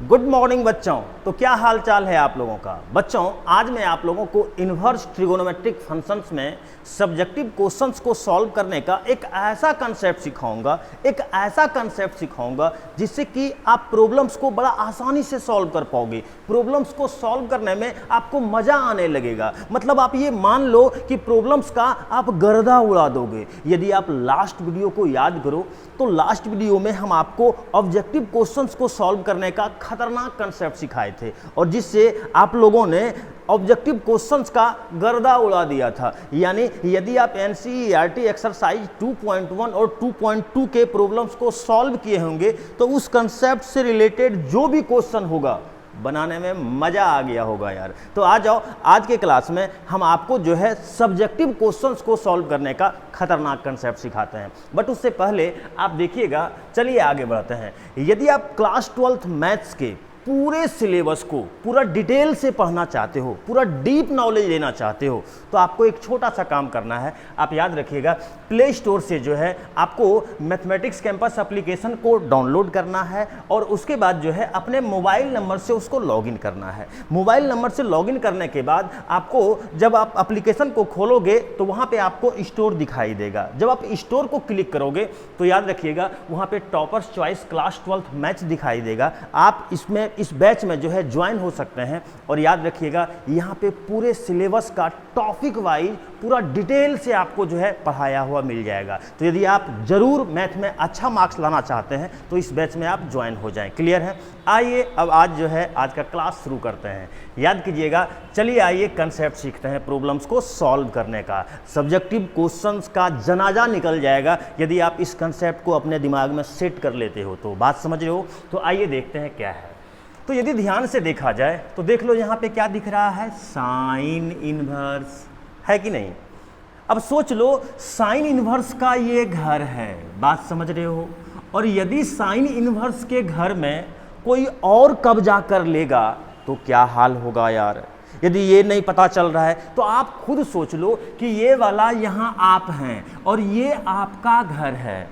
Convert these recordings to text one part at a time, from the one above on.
Good morning बच्चों। तो क्या हाल चाल है आप लोगों का। बच्चों आज मैं आप लोगों को इन्वर्स ट्रिगोनोमेट्रिक फंक्शंस में सब्जेक्टिव क्वेश्चंस को सॉल्व करने का एक ऐसा कंसेप्ट सिखाऊंगा जिससे कि आप प्रॉब्लम्स को बड़ा आसानी से सॉल्व कर पाओगे। प्रॉब्लम्स को सॉल्व करने में आपको मजा आने लगेगा। मतलब आप ये मान लो कि प्रॉब्लम्स का आप गर्दा उड़ा दोगे। यदि आप लास्ट वीडियो को याद करो तो लास्ट वीडियो में हम आपको ऑब्जेक्टिव क्वेश्चंस को सॉल्व करने का खतरनाक कंसेप्ट सिखाए थे और जिससे आप लोगों ने ऑब्जेक्टिव क्वेश्चंस का गर्दा उड़ा दिया था। यानी यदि आप एनसीईआरटी एक्सरसाइज 2.1 और 2.2 के प्रॉब्लम्स को सॉल्व किए होंगे तो उस कंसेप्ट से रिलेटेड जो भी क्वेश्चन होगा बनाने में मजा आ गया होगा यार। तो आ जाओ, आज के क्लास में हम आपको जो है सब्जेक्टिव क्वेश्चंस को सॉल्व करने का खतरनाक कंसेप्ट सिखाते हैं। बट उससे पहले आप देखिएगा, चलिए आगे बढ़ते हैं। यदि आप क्लास 12th मैथ्स के पूरे सिलेबस को पूरा डिटेल से पढ़ना चाहते हो, पूरा डीप नॉलेज लेना चाहते हो तो आपको एक छोटा सा काम करना है। आप याद रखिएगा, प्ले स्टोर से जो है आपको मैथमेटिक्स कैंपस एप्लीकेशन को डाउनलोड करना है और उसके बाद जो है अपने मोबाइल नंबर से उसको लॉगिन करना है। मोबाइल नंबर से लॉगिन करने के बाद आपको जब आप एप्लीकेशन को खोलोगे तो वहाँ पे आपको स्टोर दिखाई देगा। जब आप स्टोर को क्लिक करोगे तो याद रखिएगा वहाँ पे toppers choice class 12th maths दिखाई देगा। आप इस बैच में जो है ज्वाइन हो सकते हैं और याद रखिएगा यहाँ पे पूरे सिलेबस का टॉपिक वाइज पूरा डिटेल से आपको जो है पढ़ाया हुआ मिल जाएगा। तो यदि आप जरूर मैथ में अच्छा मार्क्स लाना चाहते हैं तो इस बैच में आप ज्वाइन हो जाएं। क्लियर है? आइए अब आज जो है आज का क्लास शुरू करते हैं। याद कीजिएगा, चलिए आइए कंसेप्ट सीखते हैं प्रॉब्लम्स को सॉल्व करने का। सब्जेक्टिव क्वेश्चंस का जनाजा निकल जाएगा यदि आप इस कंसेप्ट को अपने दिमाग में सेट कर लेते हो। तो बात समझ रहे हो? तो आइए देखते हैं क्या है। तो यदि ध्यान से देखा जाए तो देख लो यहाँ पे क्या दिख रहा है, साइन इनवर्स, है कि नहीं। अब सोच लो साइन इनवर्स का ये घर है, बात समझ रहे हो। और यदि साइन इनवर्स के घर में कोई और कब्जा कर लेगा तो क्या हाल होगा यार। यदि ये नहीं पता चल रहा है तो आप खुद सोच लो कि ये वाला यहाँ आप हैं और ये आपका घर है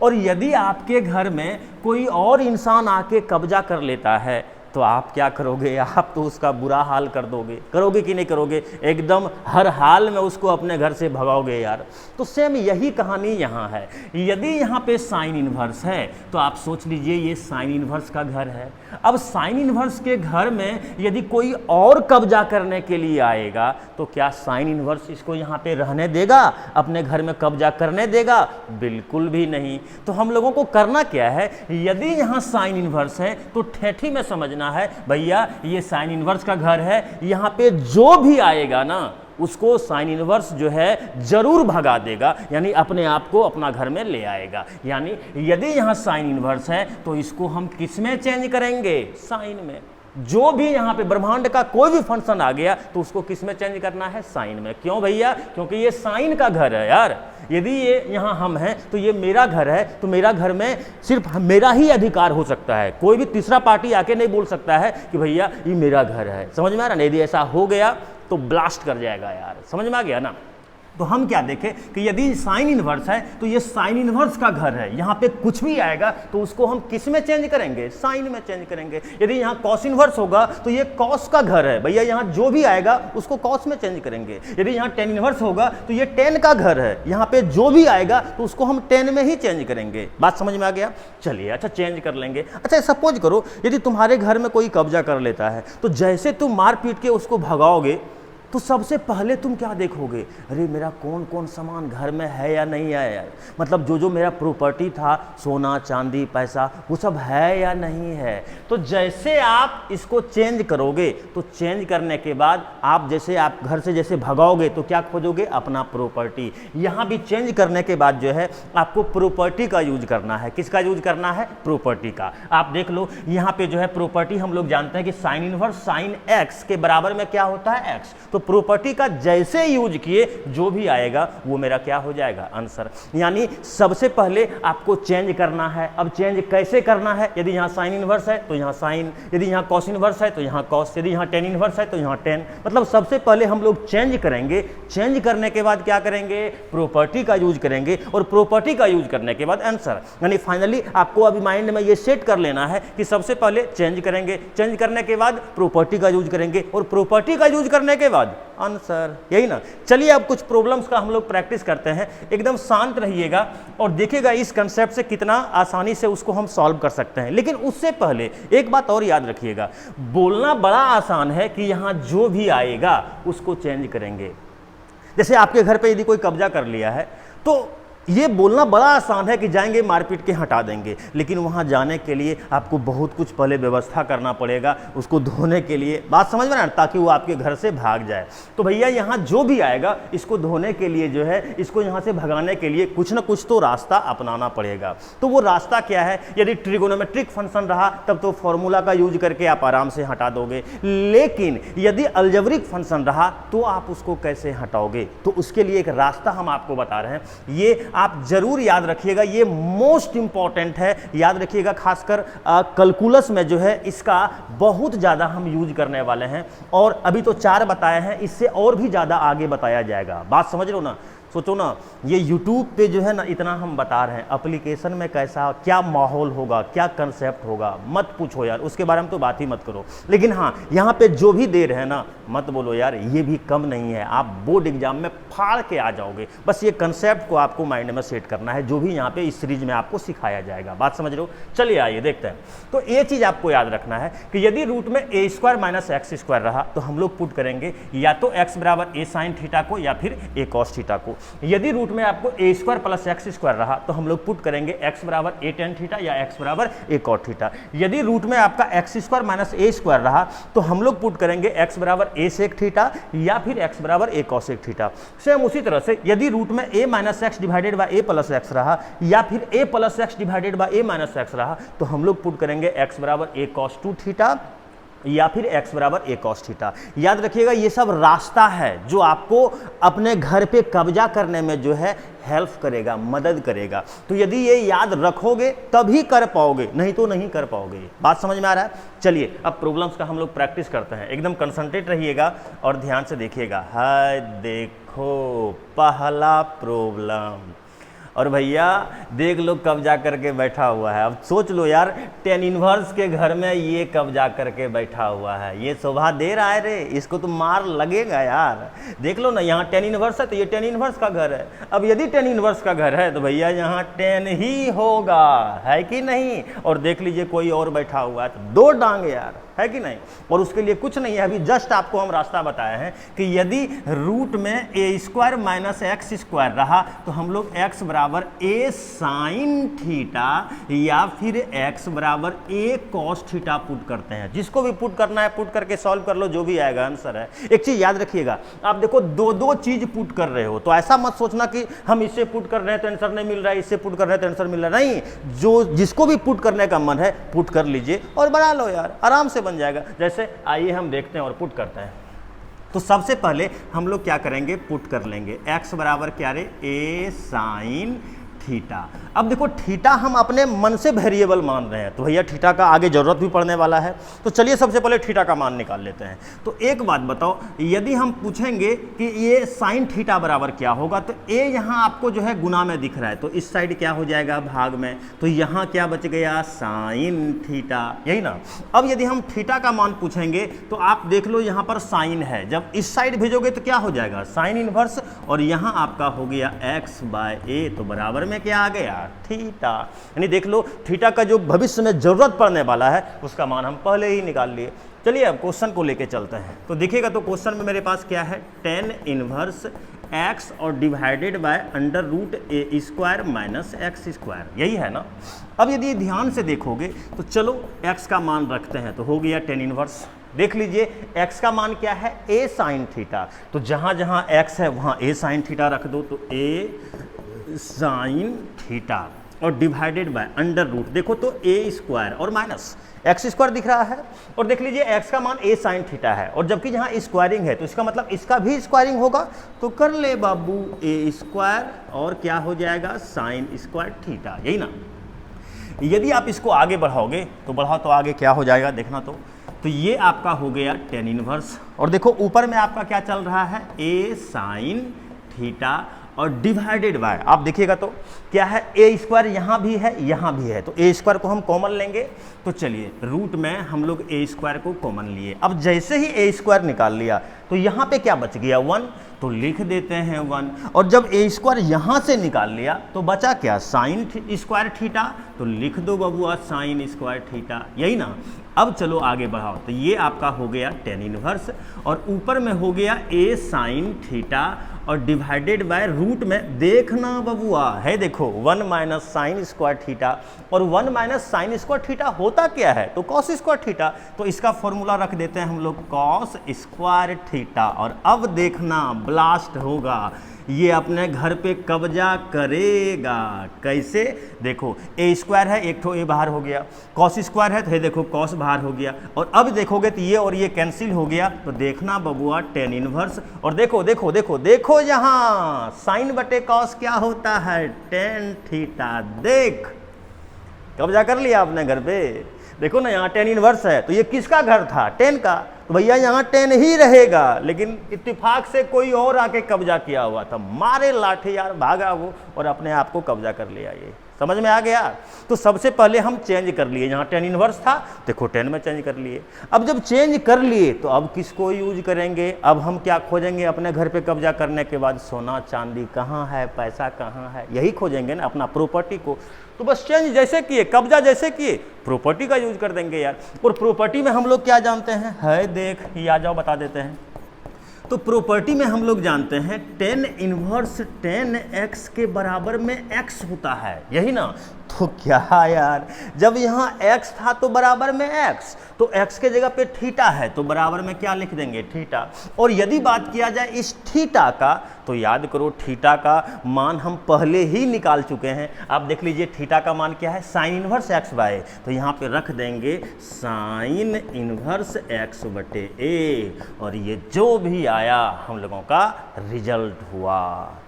और यदि आपके घर में कोई और इंसान आके कब्जा कर लेता है तो आप क्या करोगे? आप तो उसका बुरा हाल कर दोगे। करोगे कि नहीं करोगे? एकदम हर हाल में उसको अपने घर से भगाओगे यार। तो सेम यही कहानी यहाँ है। यदि यहाँ पे साइन इनवर्स है तो आप सोच लीजिए ये साइन इनवर्स का घर है। अब साइन इनवर्स के घर में यदि कोई और कब्जा करने के लिए आएगा तो क्या साइन इनवर्स इसको यहाँ पे रहने देगा, अपने घर में कब्जा करने देगा? बिल्कुल भी नहीं। तो हम लोगों को करना क्या है, यदि यहाँ साइन इनवर्स है तो ठेठी में समझना है भैया ये साइन इनवर्स का घर है। यहां पे जो भी आएगा ना उसको साइन इनवर्स जो है जरूर भगा देगा, यानी अपने आप को अपना घर में ले आएगा। यानी यदि यहां साइन इनवर्स है तो इसको हम किस में चेंज करेंगे? साइन में। जो भी यहाँ पे ब्रह्मांड का कोई भी फंक्शन आ गया तो उसको किस में चेंज करना है? साइन में। क्यों भैया? क्योंकि ये साइन का घर है यार। यदि ये यहाँ हम हैं तो ये मेरा घर है, तो मेरा घर में सिर्फ मेरा ही अधिकार हो सकता है। कोई भी तीसरा पार्टी आके नहीं बोल सकता है कि भैया ये मेरा घर है। समझ में आ रहा है? यदि ऐसा हो गया तो ब्लास्ट कर जाएगा यार। समझ में आ गया ना? तो हम क्या देखें कि यदि साइन इनवर्स है तो ये साइन इनवर्स का घर है। यहाँ पे कुछ भी आएगा तो उसको हम किस में चेंज करेंगे? साइन में चेंज करेंगे। यदि यहाँ कॉस इनवर्स होगा तो ये कॉस का घर है भैया, यहाँ जो भी आएगा उसको कॉस में चेंज करेंगे। यदि यहाँ टेन इनवर्स होगा तो ये टेन का घर है, यहाँ पे जो भी आएगा तो उसको हम टेन में ही चेंज करेंगे। बात समझ में आ गया? चलिए अच्छा चेंज कर लेंगे। अच्छा सपोज करो यदि तुम्हारे घर में कोई कब्जा कर लेता है तो जैसे तुम मार पीट के उसको भगाओगे तो सबसे पहले तुम क्या देखोगे? अरे मेरा कौन कौन सामान घर में है या नहीं है यार। मतलब जो मेरा प्रॉपर्टी था, सोना चांदी पैसा, वो सब है या नहीं है। तो जैसे आप इसको चेंज करोगे तो चेंज करने के बाद आप जैसे आप घर से जैसे भगाओगे तो क्या खोजोगे? अपना प्रॉपर्टी। यहाँ भी चेंज करने के बाद जो है आपको प्रॉपर्टी का यूज करना है। किसका यूज करना है? प्रॉपर्टी का। आप देख लो यहाँ पे जो है प्रॉपर्टी हम लोग जानते हैं कि साइन इनवर्स साइन एक्स के बराबर में क्या होता है? एक्स। तो प्रॉपर्टी का जैसे यूज किए जो भी आएगा वो मेरा क्या हो जाएगा, आंसर। यानी सबसे पहले आपको चेंज करना है। अब चेंज कैसे करना है, यदि यहाँ साइन इनवर्स है तो यहाँ साइन, यदि यहाँ कॉस इनवर्स है तो यहाँ कॉस, यदि यहाँ टेन इनवर्स है तो यहाँ टेन। मतलब सबसे पहले हम लोग चेंज करेंगे, चेंज करने के बाद क्या करेंगे, प्रॉपर्टी का यूज करेंगे, और प्रॉपर्टी का यूज करने के बाद आंसर। यानी फाइनली आपको अभी माइंड में ये सेट कर लेना है कि सबसे पहले चेंज करेंगे, चेंज करने के बाद प्रॉपर्टी का यूज करेंगे, और प्रॉपर्टी का यूज करने के बाद आंसर, यही ना। चलिए अब कुछ प्रॉब्लम्स का हम लोग प्रैक्टिस करते हैं। एकदम शांत रहिएगा और देखिएगा इस कंसेप्ट से कितना आसानी से उसको हम सॉल्व कर सकते हैं। लेकिन उससे पहले एक बात और याद रखिएगा, बोलना बड़ा आसान है कि यहाँ जो भी आएगा उसको चेंज करेंगे। जैसे आपके घर पे यदि कोई कब्जा कर लिया है तो ये बोलना बड़ा आसान है कि जाएंगे मारपीट के हटा देंगे, लेकिन वहाँ जाने के लिए आपको बहुत कुछ पहले व्यवस्था करना पड़ेगा, उसको धोने के लिए, बात समझ में ना, ताकि वो आपके घर से भाग जाए। तो भैया यहाँ जो भी आएगा इसको धोने के लिए जो है, इसको यहाँ से भगाने के लिए कुछ ना कुछ तो रास्ता अपनाना पड़ेगा। तो वो रास्ता क्या है, यदि ट्रिगोनोमेट्रिक फंक्शन रहा तब तो फॉर्मूला का यूज करके आप आराम से हटा दोगे, लेकिन यदि अलजेब्रिक फंक्शन रहा तो आप उसको कैसे हटाओगे, तो उसके लिए एक रास्ता हम आपको बता रहे हैं। ये आप जरूर याद रखिएगा, ये मोस्ट इंपॉर्टेंट है, याद रखिएगा। खासकर कैलकुलस में जो है इसका बहुत ज़्यादा हम यूज करने वाले हैं, और अभी तो 4 बताए हैं, इससे और भी ज़्यादा आगे बताया जाएगा। बात समझ रहे हो ना। सोचो ना, ये YouTube पे जो है ना इतना हम बता रहे हैं, एप्लीकेशन में कैसा क्या माहौल होगा, क्या कंसेप्ट होगा, मत पूछो यार, उसके बारे में तो बात ही मत करो। लेकिन हाँ, यहाँ पे जो भी दे रहे हैं ना, मत बोलो यार ये भी कम नहीं है, आप बोर्ड एग्जाम में फाड़ के आ जाओगे। बस ये कंसेप्ट को आपको माइंड में सेट करना है, जो भी यहाँ पे इस सीरीज में आपको सिखाया जाएगा। बात समझ रहे हो। चलिए आइए देखते हैं। तो ये चीज़ आपको याद रखना है कि यदि रूट में ए स्क्वायर माइनस एक्स स्क्वायर रहा तो हम लोग पुट करेंगे या तो एक्स बराबर ए साइन थीटा को या फिर ए कॉस थीटा को। यदि रूट में आपको ए स्क्वायर प्लस एक्स स्क्वायर रहा तो हम लोग पुट करेंगे एक्स बराबर ए टेन थीटा या एक्स बराबर ए कॉट थीटा। यदि रूट में आपका एक्स स्क्वायर माइनस ए स्क्वायर रहा तो हम लोग पुट करेंगे एक्स बराबर ए सेक थीटा या फिर एक्स बराबर ए कॉसेक थीटा। सेम उसी तरह से यदि रूट में a minus x divided by a plus x रहा या फिर a plus x divided by a minus x रहा तो हम लोग पुट करेंगे एक्स बराबर ए कॉस टू थीटा या फिर x बराबर ए कॉस थीटा। याद रखिएगा ये सब रास्ता है जो आपको अपने घर पे कब्जा करने में जो है हेल्प करेगा, मदद करेगा। तो यदि ये याद रखोगे तभी कर पाओगे, नहीं तो नहीं कर पाओगे। बात समझ में आ रहा है। चलिए अब प्रॉब्लम्स का हम लोग प्रैक्टिस करते हैं। एकदम कंसंट्रेट रहिएगा और ध्यान से देखिएगा। हाय देखो पहला प्रॉब्लम, और भैया देख लो कब्जा करके बैठा हुआ है। अब सोच लो यार, टेन इनवर्स के घर में ये कब्जा करके बैठा हुआ है, ये शोभा दे रहा है रे, इसको तो मार लगेगा यार। देख लो ना, यहाँ टेन इनवर्स है तो ये टेन इनवर्स का घर है। अब यदि टेन इनवर्स का घर है तो भैया यहाँ 10 ही होगा, है कि नहीं। और देख लीजिए कोई और बैठा हुआ है तो 2 डांग यार, है कि नहीं। और उसके लिए कुछ नहीं है, अभी जस्ट आपको हम रास्ता बताए हैं कि यदि रूट में ए स्क्वायर माइनस एक्स स्क्वायर रहा तो हम लोग एक्स बराबर ए साइन थीटा या फिर एक्स बराबर ए कॉस थीटा पुट करते हैं। जिसको भी पुट करना है पुट करके सॉल्व कर लो, जो भी आएगा आंसर है। एक चीज याद रखिएगा, आप देखो 2 चीज पुट कर रहे हो तो ऐसा मत सोचना कि हम इससे पुट कर रहे हैं तो आंसर नहीं मिल रहा है, इससे पुट कर रहे हैं तो आंसर मिल रहा है। नहीं, जो जिसको भी पुट करने का मन है पुट कर लीजिए और बना लो यार, आराम से बन जाएगा। जैसे आइए हम देखते हैं और पुट करते हैं। तो सबसे पहले हम लोग क्या करेंगे, पुट कर लेंगे x बराबर क्या रे, ए साइन थीटा। अब देखो थीटा हम अपने मन से वेरिएबल मान रहे हैं तो भैया थीटा का आगे जरूरत भी पड़ने वाला है। तो चलिए सबसे पहले थीटा का मान निकाल लेते हैं। तो एक बात बताओ, यदि हम पूछेंगे कि ये साइन थीटा बराबर क्या होगा तो ए यहाँ आपको जो है गुना में दिख रहा है तो इस साइड क्या हो जाएगा, भाग में। तो यहाँ क्या बच गया, साइन थीटा, यही ना। अब यदि हम थीटा का मान पूछेंगे तो आप देख लो यहाँ पर साइन है, जब इस साइड भेजोगे तो क्या हो जाएगा, साइन इनवर्स, और यहाँ आपका हो गया एक्स बाय ए, तो बराबर में क्या आ गया, थीटा। यानी देख लो थीटा का जो भविष्य में जरूरत पड़ने वाला है उसका मान हम पहले ही निकाल लिए। चलिए अब क्वेश्चन को लेके चलते हैं। तो देखिएगा तो क्वेश्चन में मेरे पास क्या है, टेन इनवर्स एक्स और divided by under root A square minus x square, यही है ना। अब यदि ध्यान से देखोगे तो चलो एक्स का मान रखते हैं तो हो गया टेन इनवर्स। देख लीजिए x का मान क्या है, a साइन थीटा। तो जहाँ जहाँ x है वहाँ a साइन थीटा रख दो, तो a साइन थीटा। और डिवाइडेड बाय अंडर रूट, देखो तो ए स्क्वायर और माइनस एक्स स्क्वायर दिख रहा है, और देख लीजिए एक्स का मान ए साइन थीटा है, और जबकि यहाँ स्क्वायरिंग है तो इसका मतलब इसका भी स्क्वायरिंग होगा, तो कर ले बाबू ए स्क्वायर और क्या हो जाएगा साइन स्क्वायर थीटा, यही ना। यदि आप इसको आगे बढ़ाओगे तो बढ़ाओ तो आगे क्या हो जाएगा देखना, तो ये आपका हो गया टेन इनवर्स, और देखो ऊपर में आपका क्या चल रहा है ए साइन थीटा और डिवाइडेड बाय, आप देखिएगा तो क्या है ए स्क्वायर यहाँ भी है, तो ए स्क्वायर को हम कॉमन लेंगे, तो चलिए रूट में हम लोग ए स्क्वायर को कॉमन लिए। अब जैसे ही ए स्क्वायर निकाल लिया तो यहाँ पे क्या बच गया 1, तो लिख देते हैं 1, और जब ए स्क्वायर यहाँ से निकाल लिया तो बचा क्या साइन स्क्वायर थीटा, तो लिख दो बबुआ साइन स्क्वायर थीटा, यही ना। अब चलो आगे बढ़ाओ, तो ये आपका हो गया टेन इनवर्स, और ऊपर में हो गया ए साइन थीटा और डिवाइडेड बाय रूट में देखना बबुआ है, देखो 1 माइनस साइन स्क्वायर थीटा, और 1 माइनस साइन स्क्वायर थीटा होता क्या है, तो कॉस स्क्वायर थीटा, तो इसका फॉर्मूला रख देते हैं हम लोग कॉस स्क्वायर थीटा, और अब देखना ब्लास्ट होगा, ये अपने घर पे कब्जा करेगा। कैसे, देखो ए स्क्वायर है, एक तो ए बाहर हो गया, कॉस स्क्वायर है तो ये देखो कॉस बाहर हो गया, और अब देखोगे तो ये और ये कैंसिल हो गया, तो देखना बबुआ टेन इनवर्स, और देखो देखो देखो देखो यहाँ साइन बटे कॉस क्या होता है टेन थीटा, देख कब्जा कर लिया आपने घर पे, देखो ना यहाँ टेन इनवर्स है, तो ये किसका घर था टेन का, तो भैया यहाँ टेन ही रहेगा, लेकिन इत्तेफाक से कोई और आके कब्जा किया हुआ था, मारे लाठी यार भागा वो और अपने आप को कब्जा कर लिया, ये समझ में आ गया। तो सबसे पहले हम चेंज कर लिए, यहाँ टेन इनवर्स था देखो 10 में चेंज कर लिए। अब जब चेंज कर लिए तो अब किसको यूज करेंगे, अब हम क्या खोजेंगे अपने घर पे कब्जा करने के बाद, सोना चांदी कहाँ है, पैसा कहाँ है, यही खोजेंगे ना, अपना प्रॉपर्टी को। तो बस चेंज जैसे किए, कब्जा जैसे किए, प्रॉपर्टी का यूज कर देंगे यार। और प्रॉपर्टी में हम लोग क्या जानते हैं, है देख ये आ जाओ बता देते हैं। तो प्रॉपर्टी में हम लोग जानते हैं टेन इनवर्स टेन एक्स के बराबर में एक्स होता है, यही ना। तो क्या यार, जब यहाँ x था तो बराबर में x, तो x के जगह पे थीटा है तो बराबर में क्या लिख देंगे थीटा। और यदि बात किया जाए इस थीटा का, तो याद करो थीटा का मान हम पहले ही निकाल चुके हैं। आप देख लीजिए थीटा का मान क्या है, साइन इनवर्स x बाय, तो यहाँ पे रख देंगे साइन इनवर्स x बटे ए, और ये जो भी आया हम लोगों का रिजल्ट हुआ।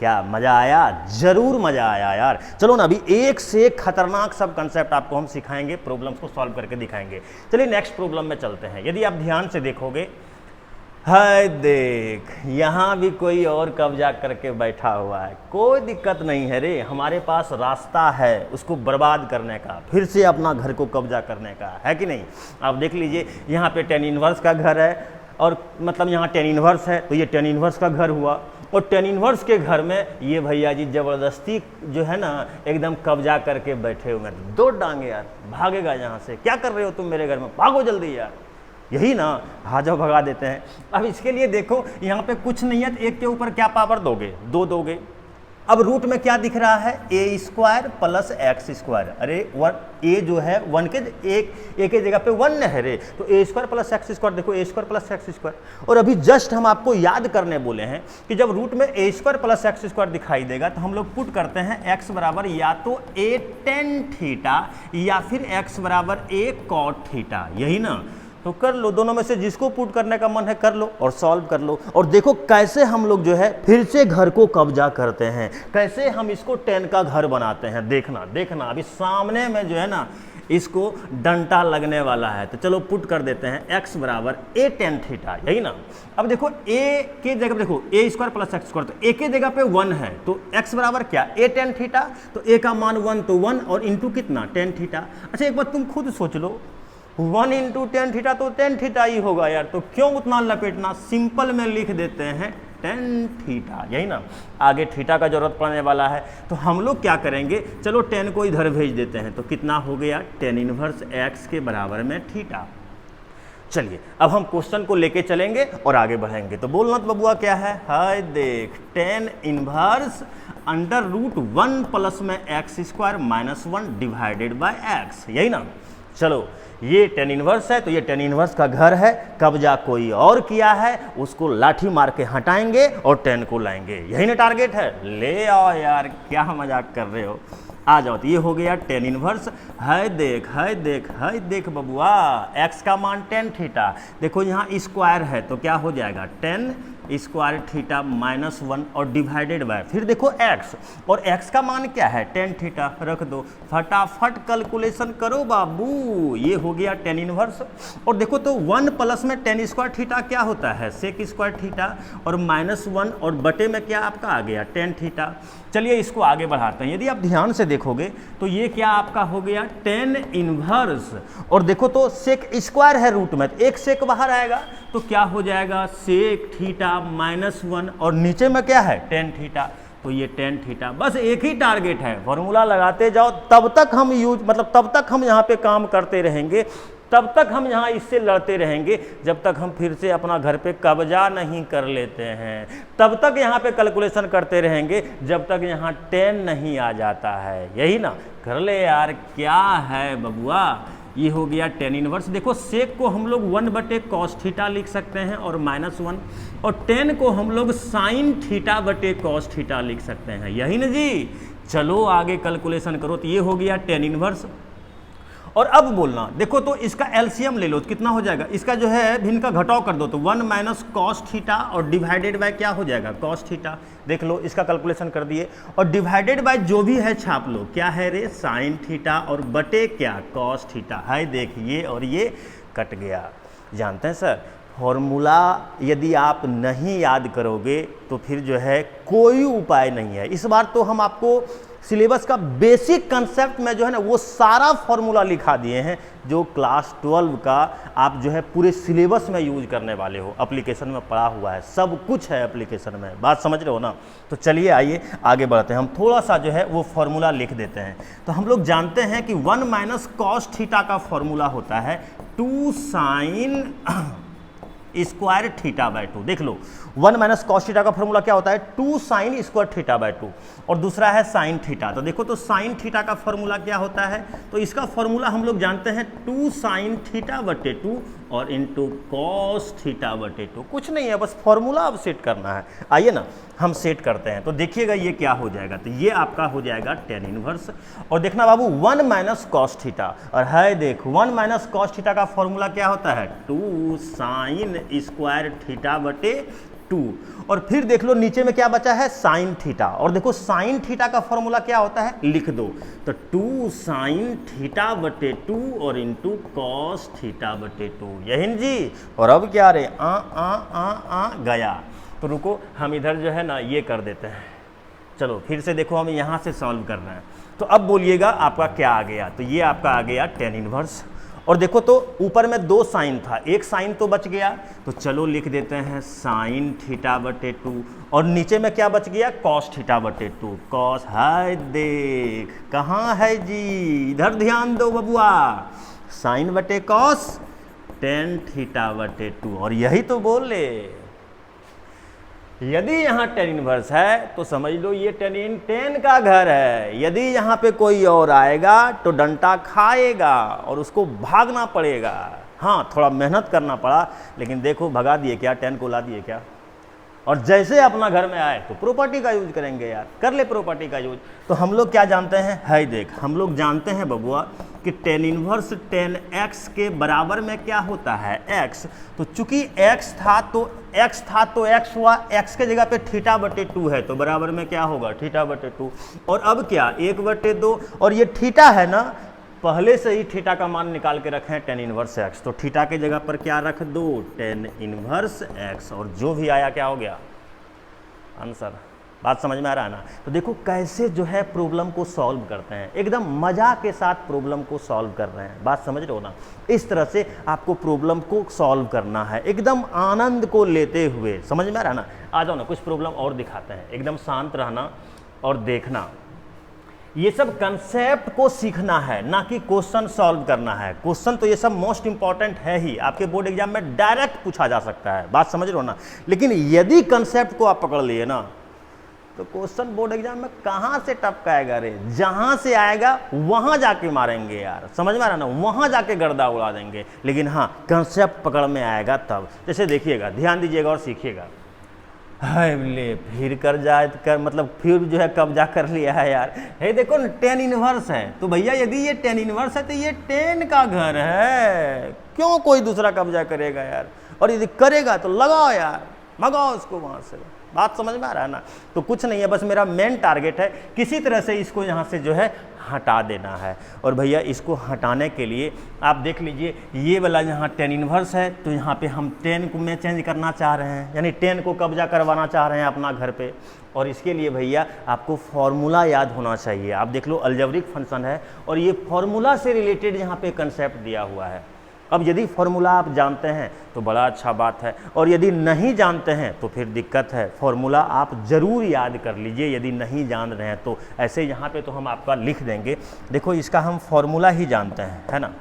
क्या मज़ा आया, ज़रूर मज़ा आया यार। चलो ना अभी एक से एक खतरनाक सब कंसेप्ट आपको हम सिखाएंगे, प्रॉब्लम्स को सॉल्व करके दिखाएंगे। चलिए नेक्स्ट प्रॉब्लम में चलते हैं। यदि आप ध्यान से देखोगे, हाय देख यहाँ भी कोई और कब्जा करके बैठा हुआ है, कोई दिक्कत नहीं है रे, हमारे पास रास्ता है उसको बर्बाद करने का, फिर से अपना घर को कब्जा करने का, है कि नहीं। आप देख लीजिए यहाँ पे टेन इनवर्स का घर है, और मतलब यहाँ टेन इनवर्स है तो ये टेन इनवर्स का घर हुआ, और टेन इनवर्स के घर में ये भैया जी ज़बरदस्ती जो है ना एकदम कब्जा करके बैठे हुए हैं। दो डांगे यार, भागेगा यहाँ से, क्या कर रहे हो तुम मेरे घर में, भागो जल्दी यार, यही ना, आ जाओ भगा देते हैं। अब इसके लिए देखो यहाँ पे कुछ नहीं है, तो एक के ऊपर क्या पावर दोगे, दो दोगे। अब रूट में क्या दिख रहा है, ए स्क्वायर प्लस एक्स स्क्वायर, अरे वन ए जो है वन के एक के जगह पे 1 है रे, तो ए स्क्वायर प्लस एक्स स्क्वायर, देखो ए स्क्वायर प्लस एक्स स्क्वायर। और अभी जस्ट हम आपको याद करने बोले हैं कि जब रूट में ए स्क्वायर प्लस एक्स स्क्वायर दिखाई देगा तो हम लोग पुट करते हैं एक्स बराबर या तो ए टेन थीटा या फिर एक्स बराबर ए कॉट थीटा, यही ना। तो कर लो, दोनों में से जिसको पुट करने का मन है कर लो और सॉल्व कर लो। और देखो कैसे हम लोग जो है फिर से घर को कब्जा करते हैं, कैसे हम इसको 10 का घर बनाते हैं। देखना देखना अभी सामने में जो है ना इसको डंटा लगने वाला है। तो चलो पुट कर देते हैं x बराबर ए टेन थीटा, यही ना। अब देखो a के जगह पे देखो ए स्क्वायर प्लस एक्स स्क्वायर, तो a के जगह पे 1 है, तो x बराबर क्या ए टेन थीटा, तो a का मान 1 तो 1 और इंटू कितना टेन थीटा। अच्छा एक बात तुम खुद सोच लो, 1 इंटू टेन थीटा तो टेन थीटा ही होगा यार, तो क्यों उतना लपेटना, सिंपल में लिख देते हैं टेन थीटा, यही ना। आगे थीटा का जरूरत पड़ने वाला है, तो हम लोग क्या करेंगे, चलो 10 को इधर भेज देते हैं, तो कितना हो गया टेन इनवर्स एक्स के बराबर में थीटा। चलिए अब हम क्वेश्चन को लेके चलेंगे और आगे बढ़ेंगे। तो बोलना तो बबुआ क्या है, हाय देख tan inverse under root 1 plus में x square minus 1 divided by x, यही ना। चलो ये टेन इनवर्स है, तो ये टेन इनवर्स का घर है, कब्जा कोई और किया है, उसको लाठी मार के हटाएंगे और टेन को लाएंगे। यही ना टारगेट है। ले आओ यार, क्या मजाक कर रहे हो, आ जाओ। तो ये हो गया टेन इनवर्स। है देख, है देख, है देख बबुआ, एक्स का मान टेन थीटा। देखो यहाँ स्क्वायर है तो क्या हो जाएगा, टेन स्क्वायर थीटा माइनस 1 और डिवाइडेड बाय, फिर देखो एक्स, और एक्स का मान क्या है, टेन थीटा, रख दो। फटाफट कैलकुलेशन करो बाबू, ये हो गया टेन इनवर्स। और देखो तो 1 प्लस में टेन स्क्वायर थीटा क्या होता है, सेक स्क्वायर थीटा, और माइनस 1 और बटे में क्या आपका आ गया, टेन थीटा। चलिए इसको आगे बढ़ाते हैं। यदि आप ध्यान से देखोगे तो ये क्या आपका हो गया, टेन इनवर्स। और देखो तो सेक स्क्वायर है रूट में, तो एक सेक बाहर आएगा तो क्या हो जाएगा, सेक थीटा माइनस 1, और नीचे में क्या है, टेन थीटा। तो ये टेन थीटा, बस एक ही टारगेट है, फॉर्मूला लगाते जाओ, तब तक हम तब तक हम यहाँ पे काम करते रहेंगे, तब तक हम यहाँ इससे लड़ते रहेंगे, जब तक हम फिर से अपना घर पे कब्जा नहीं कर लेते हैं। तब तक यहाँ पे कैलकुलेशन करते रहेंगे जब तक यहाँ 10 नहीं आ जाता है। यही ना, कर ले यार, क्या है बबुआ। ये हो गया टेन इनवर्स। देखो सेक को हम लोग 1/cos थीटा लिख सकते हैं और -1, और टेन को हम लोग साइन थीटा बटे cos थीटा लिख सकते हैं। यही ना जी। चलो आगे कैलकुलेशन करो। तो ये हो गया टेन इनवर्स। और अब बोलना, देखो तो इसका एलसीएम ले लो तो कितना हो जाएगा, इसका जो है भिन्न का घटाव कर दो तो 1 - cos थीटा और डिवाइडेड बाय क्या हो जाएगा, cos थीटा। देख लो इसका कैलकुलेशन कर दिए, और डिवाइडेड बाय जो भी है छाप लो, क्या है रे, साइन थीटा, और बटे क्या, cos थीटा है। देखिए और ये कट गया। जानते हैं सर, फॉर्मूला यदि आप नहीं याद करोगे तो फिर जो है कोई उपाय नहीं है। इस बार तो हम आपको सिलेबस का बेसिक कंसेप्ट में जो है ना वो सारा फॉर्मूला लिखा दिए हैं, जो क्लास 12 का आप जो है पूरे सिलेबस में यूज करने वाले हो। एप्लीकेशन में पढ़ा हुआ है, सब कुछ है एप्लीकेशन में, बात समझ रहे हो ना। तो चलिए आइए आगे बढ़ते हैं, हम थोड़ा सा जो है वो फॉर्मूला लिख देते हैं। तो हम लोग जानते हैं कि 1 - cos थीटा का फॉर्मूला होता है 2 sin स्क्वायर थीटा बाय 2। देख लो 1 - cos थीटा का फॉर्मूला क्या होता है, 2 sin स्क्वायर थीटा बाय 2, और दूसरा है साइन थीटा। तो देखो तो साइन थीटा का फॉर्मूला क्या होता है, तो इसका फॉर्मूला हम लोग जानते हैं 2 sin थीटा बटे 2 और इंटू cos थीटा बटे 2। कुछ नहीं है, बस फॉर्मूला अब सेट करना है। आइए ना हम सेट करते हैं। तो देखिएगा ये क्या हो जाएगा, तो ये आपका हो जाएगा टेन इनवर्स। और देखना बाबू 1 - cos थीटा, और है देख 1 - cos थीटा का फॉर्मूला क्या होता है, 2 sin स्क्वायर थीटा बटे 2, और फिर देख लो नीचे में क्या बचा है, साइन थीटा। और देखो साइन थीटा का फॉर्मूला क्या होता है, लिख दो तो 2 sin थीटा बटे 2 और इंटू cos थीटा बटे 2। यही जी। और अब क्या रे, आ गया। तो रुको हम इधर जो है ना ये कर देते हैं। चलो फिर से देखो हम यहाँ से सॉल्व कर रहे हैं। तो अब बोलिएगा आपका क्या आ गया, तो ये आपका आ गया टेन इनवर्स। और देखो तो ऊपर में 2 साइन था, एक साइन तो बच गया, तो चलो लिख देते हैं साइन थीटा बटे 2, और नीचे में क्या बच गया, cos थीटा बटे 2। cos है देख, कहाँ है जी, इधर ध्यान दो बबुआ, साइन बटे cos, टेन थीटा बटे 2, और यही तो बोल ले। यदि यहाँ टेन इनवर्स है तो समझ लो ये टेन का घर है। यदि यहाँ पे कोई और आएगा तो डंडा खाएगा और उसको भागना पड़ेगा। हाँ थोड़ा मेहनत करना पड़ा, लेकिन देखो भगा दिए क्या, 10 को ला दिए क्या। और जैसे अपना घर में आए तो प्रॉपर्टी का यूज करेंगे यार, कर ले प्रॉपर्टी का यूज। तो हम लोग क्या जानते हैं, है देख हम लोग जानते हैं बबुआ कि टेन इनवर्स 10x के बराबर में क्या होता है, x। तो चूंकि x था तो x हुआ, x के जगह पे थीटा बटे 2 है तो बराबर में क्या होगा, थीटा बटे 2। और अब क्या, 1/2, और ये थीटा है ना, पहले से ही थीटा का मान निकाल के रखें टेन इनवर्स x, तो थीटा के जगह पर क्या रख दो, टेन इनवर्स x, और जो भी आया क्या हो गया, आंसर। बात समझ में आ रहा है ना। तो देखो कैसे जो है प्रॉब्लम को सॉल्व करते हैं, एकदम मजा के साथ प्रॉब्लम को सॉल्व कर रहे हैं। बात समझ रहे हो ना, इस तरह से आपको प्रॉब्लम को सॉल्व करना है एकदम आनंद को लेते हुए। समझ में आ रहा है ना। आ जाओ ना कुछ प्रॉब्लम और दिखाते हैं, एकदम शांत रहना और देखना। ये सब कंसेप्ट को सीखना है, ना कि क्वेश्चन सॉल्व करना है। क्वेश्चन तो ये सब मोस्ट इंपॉर्टेंट है ही, आपके बोर्ड एग्जाम में डायरेक्ट पूछा जा सकता है। बात समझ रहे हो ना। लेकिन यदि कंसेप्ट को आप पकड़ लिए ना तो क्वेश्चन बोर्ड एग्जाम में कहाँ से टपका आएगा रे, जहाँ से आएगा वहाँ जाके मारेंगे यार, समझ में आ रहा ना, वहाँ जाके गर्दा उड़ा देंगे। लेकिन हाँ कंसेप्ट पकड़ में आएगा तब। जैसे देखिएगा, ध्यान दीजिएगा और सीखिएगा। हाय ले फिर कर जाए कर, मतलब फिर जो है कब्जा कर लिया है यार। है देखो ना, टेन इनवर्स है, तो भैया यदि ये टेन इनवर्स है तो ये टेन का घर है, क्यों कोई दूसरा कब्जा करेगा यार। और यदि करेगा तो लगाओ यार, भगाओ उसको वहाँ से। बात समझ में आ रहा है ना। तो कुछ नहीं है, बस मेरा मेन टारगेट है किसी तरह से इसको यहाँ से जो है हटा देना है। और भैया इसको हटाने के लिए आप देख लीजिए, ये वाला यहाँ टेन इनवर्स है, तो यहाँ पे हम 10 को में चेंज करना चाह रहे हैं, यानी 10 को कब्जा करवाना चाह रहे हैं अपना घर पे। और इसके लिए भैया आपको फॉर्मूला याद होना चाहिए। आप देख लो अलजेब्रिक फंक्शन है और ये फॉर्मूला से रिलेटेड यहाँ पे कंसेप्ट दिया हुआ है। अब यदि फॉर्मूला आप जानते हैं तो बड़ा अच्छा बात है, और यदि नहीं जानते हैं तो फिर दिक्कत है। फॉर्मूला आप ज़रूर याद कर लीजिए यदि नहीं जान रहे हैं तो। ऐसे यहाँ पे तो हम आपका लिख देंगे। देखो इसका हम फॉर्मूला ही जानते हैं, है ना,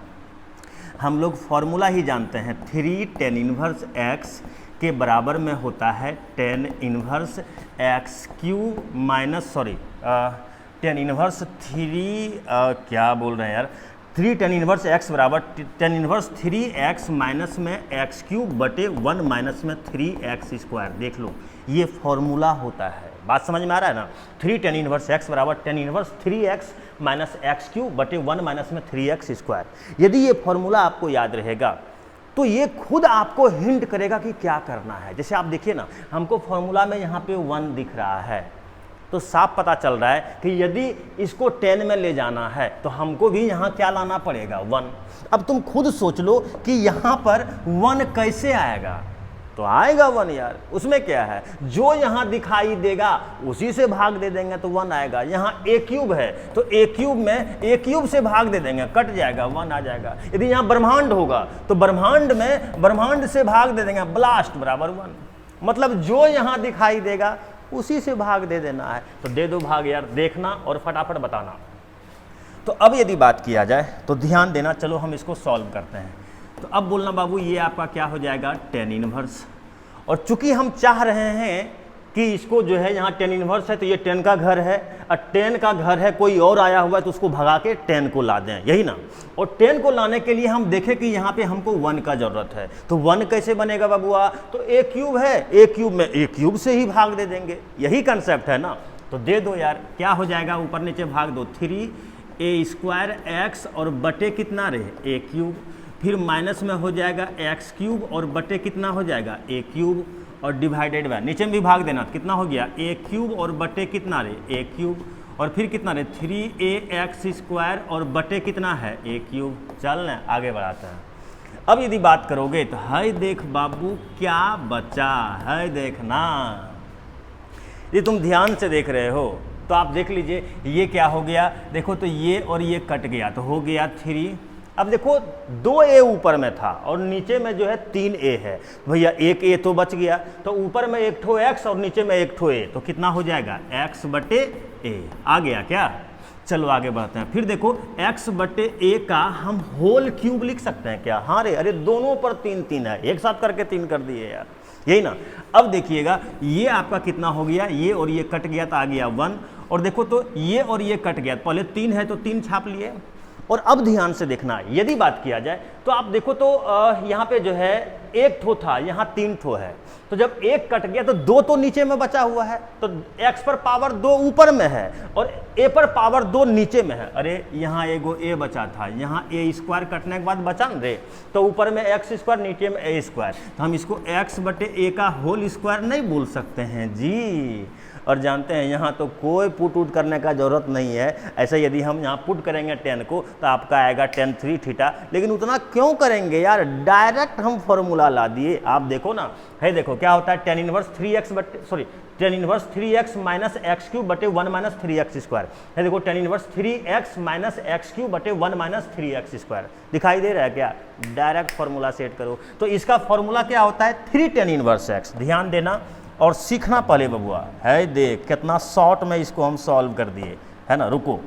हम लोग फॉर्मूला ही जानते हैं। 3 tan इनवर्स x के बराबर में होता है tan inverse x cube minus tan inverse 3 क्या बोल रहे हैं यार, 3 tan इनवर्स x बराबर tan इनवर्स 3x माइनस में एक्स क्यूब बटे 1 माइनस में 3x स्क्वायर। देख लो ये फॉर्मूला होता है, बात समझ में आ रहा है ना। 3 tan इनवर्स x बराबर tan inverse 3x minus x cube बटे 1 माइनस में 3x स्क्वायर। यदि ये फॉर्मूला आपको याद रहेगा तो ये खुद आपको हिंट करेगा कि क्या करना है। जैसे आप देखिए ना, हमको फॉर्मूला में यहाँ पे 1 दिख रहा है, तो साफ पता चल रहा है कि यदि इसको 10 में ले जाना है तो हमको भी यहाँ क्या लाना पड़ेगा, 1। अब तुम खुद सोच लो कि यहाँ पर 1 कैसे आएगा, तो आएगा 1 यार, उसमें क्या है, जो यहाँ दिखाई देगा उसी से भाग दे देंगे तो 1 आएगा। यहाँ a क्यूब है तो a क्यूब में a क्यूब से भाग दे देंगे, कट जाएगा, 1 आ जाएगा। यदि यहाँ ब्रह्मांड होगा तो ब्रह्मांड में ब्रह्मांड से भाग दे देंगे, ब्लास्ट बराबर 1। मतलब जो यहाँ दिखाई देगा उसी से भाग दे देना है। तो दे दो भाग यार, देखना और फटाफट बताना। तो अब यदि बात किया जाए तो ध्यान देना, चलो हम इसको सॉल्व करते हैं। तो अब बोलना बाबू ये आपका क्या हो जाएगा, tan इनवर्स। और चूंकि हम चाह रहे हैं कि इसको जो है यहाँ tan इनवर्स है तो ये 10 का घर है, और 10 का घर है कोई और आया हुआ है तो उसको भगा के 10 को ला दें, यही ना। और 10 को लाने के लिए हम देखें कि यहाँ पे हमको 1 का ज़रूरत है, तो 1 कैसे बनेगा बाबूआ, तो a क्यूब है, a क्यूब में a क्यूब से ही भाग दे देंगे, यही कंसेप्ट है ना। तो दे दो यार, क्या हो जाएगा, ऊपर नीचे भाग दो, 3a स्क्वायर x और बटे कितना रहे, a क्यूब, फिर माइनस में हो जाएगा एक्स क्यूब और बटे कितना हो जाएगा, a क्यूब, और डिवाइडेड बाय नीचे में भी भाग देना, कितना हो गया, a क्यूब और बटे कितना रहे, a क्यूब, और फिर कितना रहे 3ax स्क्वायर और बटे कितना है, a क्यूब। चल ना आगे बढ़ाते हैं। अब यदि बात करोगे तो है देख बाबू क्या बचा है, देखना ये तुम ध्यान से देख रहे हो तो आप देख लीजिए ये क्या हो गया, देखो तो ये और ये कट गया तो हो गया 3। अब देखो 2a ऊपर में था और नीचे में जो है 3a है, भैया एक a तो बच गया, तो ऊपर में एक ठो x और नीचे में एक ठो a, तो कितना हो जाएगा x बटे a। आ गया क्या, चलो आगे बढ़ते हैं। फिर देखो x बटे a का हम होल क्यूब लिख सकते हैं क्या, हाँ रे, अरे दोनों पर 3 3 है, एक साथ करके 3 कर दिए यार, यही ना। अब देखिएगा ये आपका कितना हो गया, ये और ये कट गया तो आ गया 1, और देखो तो ये और ये कट गया, पहले 3 है तो 3 छाप लिए। और अब ध्यान से देखना, यदि बात किया जाए तो आप देखो तो यहाँ पे जो है एक ठो था, यहाँ 3 ठो है, तो जब एक कट गया तो 2 तो नीचे में बचा हुआ है, तो x पर पावर 2 ऊपर में है और a पर पावर 2 नीचे में है। अरे यहाँ एगो a बचा था, यहाँ a स्क्वायर कटने के बाद बचा न रे, तो ऊपर में x स्क्वायर नीचे में a स्क्वायर, तो हम इसको x बटे a का होल स्क्वायर नहीं बोल सकते हैं जी। और जानते हैं यहाँ तो कोई पुट उट करने का ज़रूरत नहीं है। ऐसे यदि हम यहाँ पुट करेंगे 10 को तो आपका आएगा tan 3 थीटा, लेकिन उतना क्यों करेंगे यार, डायरेक्ट हम फॉर्मूला ला दिए। आप देखो ना, है देखो क्या होता है, tan इनवर्स 3x बटे tan inverse 3x minus x cube बटे 1 माइनस 3x स्क्वायर, है देखो tan inverse 3x minus x cube बटे 1 माइनस 3x स्क्वायर, दिखाई दे रहा है क्या, डायरेक्ट फॉर्मूला सेट करो। तो इसका फॉर्मूला क्या होता है, 3 tan इनवर्स x। ध्यान देना और सीखना पहले बबुआ, है देख कितना शॉर्ट में इसको हम सॉल्व कर दिए, है ना। रुको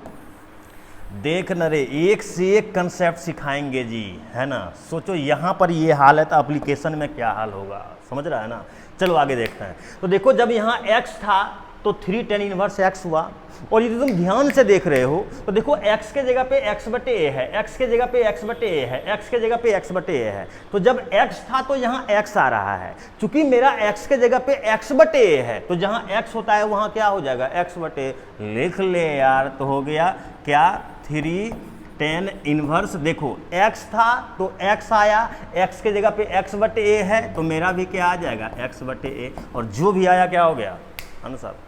देख न रे, एक से एक कंसेप्ट सिखाएंगे जी, है ना। सोचो यहाँ पर ये हाल है तो एप्लीकेशन में क्या हाल होगा, समझ रहा है ना। चलो आगे देखते हैं। तो देखो जब यहाँ x था तो 3 tan इनवर्स x हुआ। और यदि तुम ध्यान से देख रहे हो तो देखो x के जगह पे x बटे a है, x के जगह पे x बटे a है, x के जगह पे x बटे a है। तो जब x था तो यहाँ x आ रहा है, चूंकि मेरा x के जगह पे x बटे a है तो जहाँ x होता है वहाँ क्या हो जाएगा, x बटे। लिख ले यार, तो हो गया क्या 3 tan इनवर्स। देखो x था तो x आया, x के जगह पे x बटे a है तो मेरा भी क्या आ जाएगा, x बटे a। और जो भी आया क्या हो गया आंसर।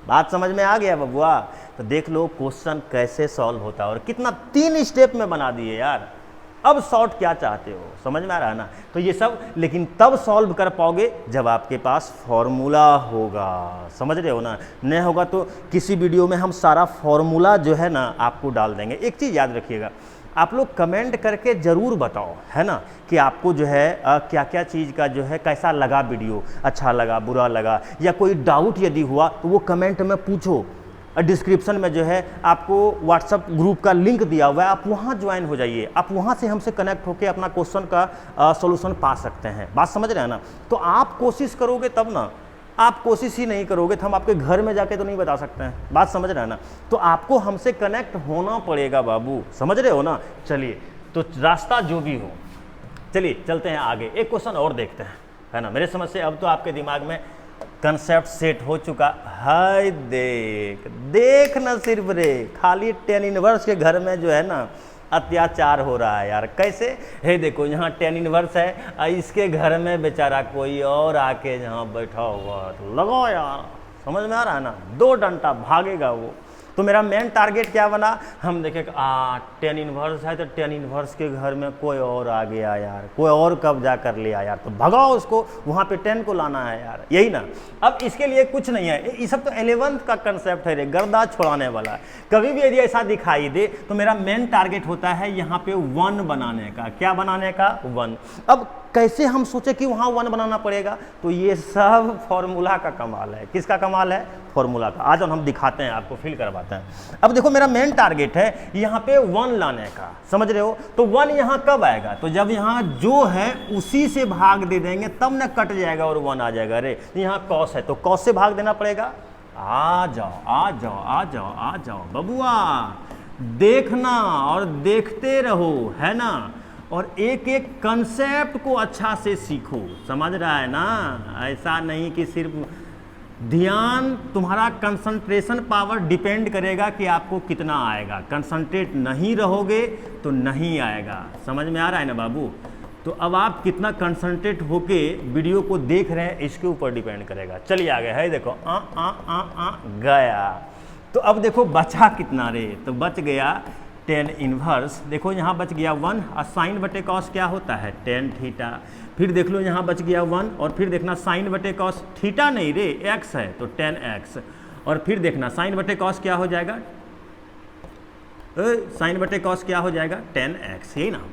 बात समझ में आ गया बबुआ। तो देख लो क्वेश्चन कैसे सॉल्व होता है और कितना 3 स्टेप में बना दिए यार। अब शॉर्ट क्या चाहते हो, समझ में आ रहा है ना। तो ये सब लेकिन तब सॉल्व कर पाओगे जब आपके पास फॉर्मूला होगा, समझ रहे हो ना। नहीं होगा तो किसी वीडियो में हम सारा फॉर्मूला जो है ना आपको डाल देंगे। एक चीज़ याद रखिएगा, आप लोग कमेंट करके ज़रूर बताओ, है ना, कि आपको जो है क्या क्या चीज़ का जो है कैसा लगा वीडियो, अच्छा लगा, बुरा लगा, या कोई डाउट यदि हुआ तो वो कमेंट में पूछो। डिस्क्रिप्शन में जो है आपको व्हाट्सएप ग्रुप का लिंक दिया हुआ है, आप वहाँ ज्वाइन हो जाइए। आप वहाँ से हमसे कनेक्ट होकर अपना क्वेश्चन का सॉल्यूशन पा सकते हैं। बात समझ रहे हैं ना। तो आप कोशिश करोगे तब ना, आप कोशिश ही नहीं करोगे तो हम आपके घर में जाके तो नहीं बता सकते हैं। बात समझ रहे हैं ना। तो आपको हमसे कनेक्ट होना पड़ेगा बाबू, समझ रहे हो ना। चलिए, तो रास्ता जो भी हो, चलिए चलते हैं आगे। एक क्वेश्चन और देखते हैं, है ना। मेरे समझ से अब तो आपके दिमाग में कंसेप्ट सेट हो चुका है। देख ना सिर्फ रे, खाली tan इनवर्स के घर में जो है ना अत्याचार हो रहा है यार। कैसे है, देखो यहाँ tan इनवर्स है, इसके घर में बेचारा कोई और आके यहाँ बैठा हुआ, तो लगाओ यार, समझ में आ रहा है ना। 2 डंडा भागेगा वो। तो मेरा मेन टारगेट क्या बना, हम देखें tan इनवर्स है तो tan इनवर्स के घर में कोई और आ गया यार, कोई और कब्जा कर लिया यार, तो भगाओ उसको, वहाँ पे 10 को लाना है यार, यही ना। अब इसके लिए कुछ नहीं है, ये सब तो 11th का कंसेप्ट है रे, गर्दा छुड़ाने वाला। कभी भी यदि ऐसा दिखाई दे तो मेरा मेन टारगेट होता है यहाँ पे 1 बनाने का। क्या बनाने का, 1। अब कैसे हम सोचे कि वहाँ 1 बनाना पड़ेगा, तो ये सब फॉर्मूला का कमाल है। किसका कमाल है, फॉर्मूला का। आज हम दिखाते हैं आपको, फील करवाते हैं। अब देखो मेरा मेन टारगेट है यहाँ पे 1 लाने का, समझ रहे हो। तो 1 यहाँ कब आएगा, तो जब यहाँ जो है उसी से भाग दे देंगे तब ना कट जाएगा और 1 आ जाएगा। अरे यहाँ कॉस है तो कॉस से भाग देना पड़ेगा। आ जाओ आ जाओ आ जाओ आ जाओ बबुआ, देखना और देखते रहो, है ना। और एक एक कंसेप्ट को अच्छा से सीखो, समझ रहा है ना। ऐसा नहीं कि सिर्फ ध्यान, तुम्हारा कंसंट्रेशन पावर डिपेंड करेगा कि आपको कितना आएगा। कंसंट्रेट नहीं रहोगे तो नहीं आएगा, समझ में आ रहा है ना बाबू। तो अब आप कितना कंसंट्रेट होके वीडियो को देख रहे हैं इसके ऊपर डिपेंड करेगा। चलिए आगे है, देखो गया। तो अब देखो बचा कितना रे, तो बच गया tan इनवर्स। देखो यहाँ बच गया 1, और साइन बटे कॉस क्या होता है, tan थीटा। फिर देख लो यहाँ बच गया 1, और फिर देखना साइन बटे कॉस थीटा नहीं रे, x है तो tan x। और फिर देखना साइन बटे कॉस क्या हो जाएगा, साइन बटे कॉस क्या हो जाएगा, tan x, यही ना।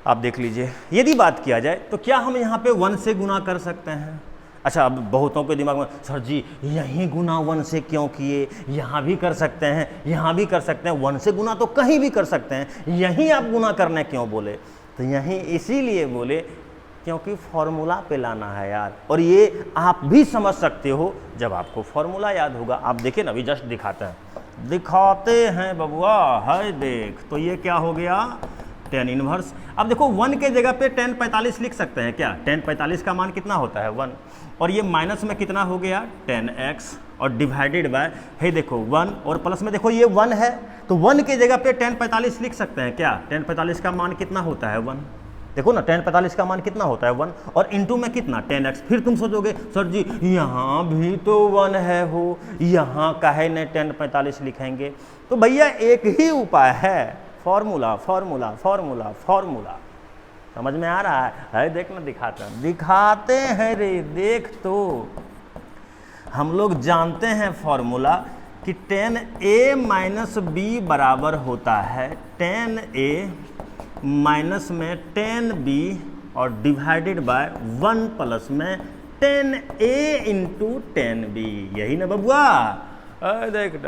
आप देख लीजिए, यदि बात किया जाए तो क्या हम यहाँ पे 1 से गुना कर सकते हैं। अच्छा, अब बहुतों के दिमाग में, सर जी यहीं गुना 1 से क्यों किए, यहाँ भी कर सकते हैं, यहाँ भी कर सकते हैं, 1 से गुना तो कहीं भी कर सकते हैं, यहीं आप गुना करने क्यों बोले। तो यहीं इसीलिए बोले क्योंकि फॉर्मूला पे लाना है यार। और ये आप भी समझ सकते हो जब आपको फॉर्मूला याद होगा। आप देखिए ना, अभी जस्ट दिखाते हैं बबुआ, है देख। तो ये क्या हो गया, tan इनवर्स। अब देखो 1 के जगह पे tan 45 लिख सकते हैं क्या, tan 45 का मान कितना होता है 1, और ये माइनस में कितना हो गया tan x, और डिवाइडेड बाय है देखो 1, और प्लस में देखो ये 1 है, तो 1 के जगह पे tan 45 लिख सकते हैं क्या। tan 45 का मान कितना होता है 1, देखो ना tan 45 का मान कितना होता है 1, और इंटू में कितना tan x। फिर तुम सोचोगे सर जी यहाँ भी तो 1 है हो, यहाँ काहे ने tan 45 लिखेंगे। तो भैया एक ही उपाय है, फॉर्मूला फॉर्मूला फॉर्मूला फॉर्मूला। समझ में आ रहा है, देखना दिखाते हैं रे, देख। तो हम लोग जानते हैं फॉर्मूला कि tan a माइनस b बराबर होता है tan a माइनस में tan b, और डिवाइडेड बाय 1 प्लस में tan a into tan b, यही ना बबुआ। देख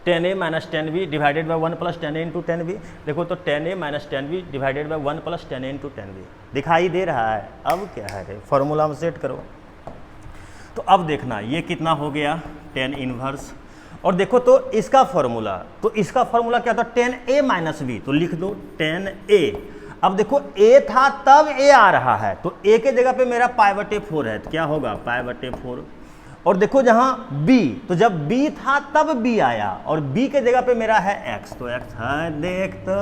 tan a minus tan b divided by 1 plus tan a into tan b। देखो तो tan a minus tan b divided by 1 plus tan a into tan b दिखाई दे रहा है। अब क्या है, फॉर्मूला में सेट करो। तो अब देखना ये कितना हो गया, टेन इनवर्स, और देखो तो इसका फॉर्मूला क्या था, टेन ए माइनस बी, तो लिख दो टेन ए। अब देखो a था तब a आ रहा है, तो a के जगह पे मेरा π/4 है, तो क्या होगा π/4। और देखो जहां b, तो जब b था तब b आया, और b के जगह पे मेरा है x, तो x है, देख तो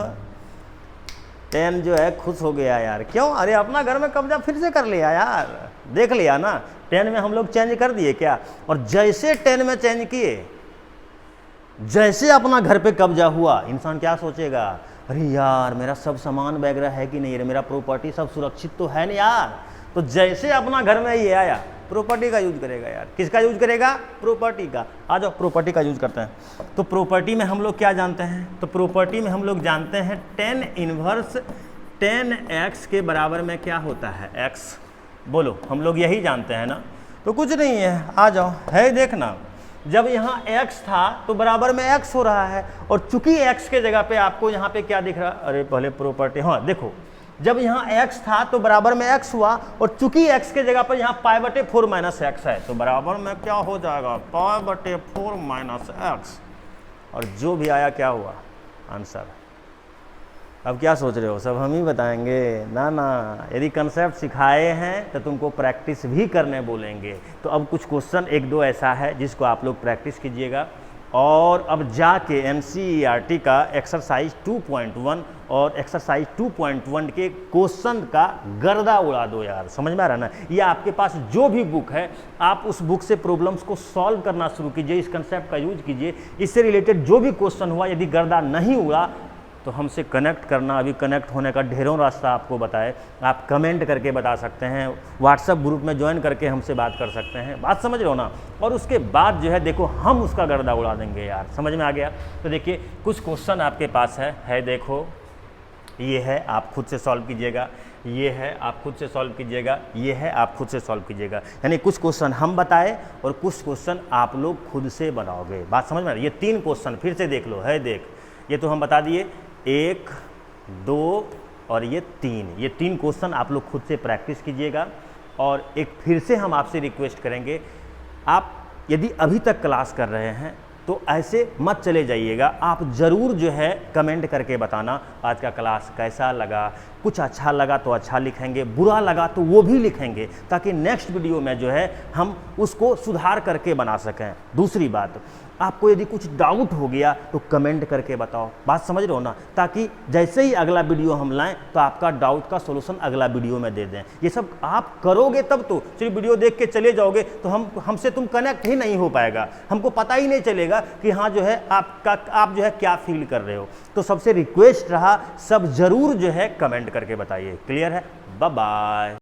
10 जो है खुश हो गया यार। क्यों? अरे अपना घर में कब्जा फिर से कर लिया यार, देख लिया ना, 10 में हम लोग चेंज कर दिए क्या, और जैसे 10 में चेंज किए, जैसे अपना घर पे कब्जा हुआ, इंसान क्या सोचेगा, अरे यार मेरा सब सामान वगैरह है कि नहीं, मेरा प्रॉपर्टी सब सुरक्षित तो है नहीं यार। तो जैसे अपना घर में ये आया, प्रॉपर्टी का यूज करेगा यार। किसका यूज करेगा? प्रॉपर्टी का। आ जाओ प्रॉपर्टी का यूज करते हैं। तो प्रॉपर्टी में हम लोग क्या जानते हैं, तो प्रॉपर्टी में हम लोग जानते हैं टेन इनवर्स 10x के बराबर में क्या होता है, x। बोलो, हम लोग यही जानते हैं ना, तो कुछ नहीं है, आ जाओ, है देखना, जब यहाँ x था तो बराबर में x हो रहा है, और चूंकि x के जगह पे आपको यहाँ पे क्या दिख रहा है, अरे पहले प्रॉपर्टी, हाँ देखो, जब यहाँ x था तो बराबर में x हुआ, और चूंकि x के जगह पर यहाँ π/4 माइनस x है, तो बराबर में क्या हो जाएगा, π/4 माइनस x, और जो भी आया क्या हुआ आंसर। अब क्या सोच रहे हो, सब हम ही बताएंगे ना ना, यदि कंसेप्ट सिखाए हैं तो तुमको प्रैक्टिस भी करने बोलेंगे। तो अब कुछ क्वेश्चन एक दो ऐसा है जिसको आप लोग प्रैक्टिस कीजिएगा, और अब जाके NCERT का एक्सरसाइज 2.1 और एक्सरसाइज 2.1 के क्वेश्चन का गर्दा उड़ा दो यार, समझ में आ रहा ना। ये आपके पास जो भी बुक है, आप उस बुक से प्रॉब्लम्स को सॉल्व करना शुरू कीजिए, इस कंसेप्ट का यूज कीजिए, इससे रिलेटेड जो भी क्वेश्चन हुआ, यदि गर्दा नहीं उड़ा तो हमसे कनेक्ट करना, अभी कनेक्ट होने का ढेरों रास्ता आपको बताए, आप कमेंट करके बता सकते हैं, व्हाट्सएप ग्रुप में ज्वाइन करके हमसे बात कर सकते हैं, बात समझ रहे हो ना। और उसके बाद जो है देखो हम उसका गर्दा उड़ा देंगे यार, समझ में आ गया। तो देखिए कुछ क्वेश्चन आपके पास है देखो, ये है आप खुद से सॉल्व कीजिएगा, ये है आप खुद से सॉल्व कीजिएगा, ये है आप खुद से सॉल्व कीजिएगा, यानी कुछ क्वेश्चन हम बताए और कुछ क्वेश्चन आप लोग खुद से बनाओगे, बात समझ में आ रही है। ये 3 क्वेश्चन फिर से देख लो, है देख, ये तो हम बता दिए, 1, 2 और ये 3, ये 3 क्वेश्चन आप लोग खुद से प्रैक्टिस कीजिएगा। और एक फिर से हम आपसे रिक्वेस्ट करेंगे, आप यदि अभी तक क्लास कर रहे हैं तो ऐसे मत चले जाइएगा, आप ज़रूर जो है कमेंट करके बताना आज का क्लास कैसा लगा। कुछ अच्छा लगा तो अच्छा लिखेंगे, बुरा लगा तो वो भी लिखेंगे, ताकि नेक्स्ट वीडियो में जो है हम उसको सुधार करके बना सकें। दूसरी बात, आपको यदि कुछ डाउट हो गया तो कमेंट करके बताओ, बात समझ रहे हो ना, ताकि जैसे ही अगला वीडियो हम लाएं तो आपका डाउट का सॉल्यूशन अगला वीडियो में दे दें। ये सब आप करोगे तब तो, सिर्फ वीडियो देख के चले जाओगे तो हमसे तुम कनेक्ट ही नहीं हो पाएगा, हमको पता ही नहीं चलेगा कि हाँ जो है आप जो है क्या फील कर रहे हो। तो सबसे रिक्वेस्ट रहा, सब जरूर जो है कमेंट करके बताइए। क्लियर है? Bye bye.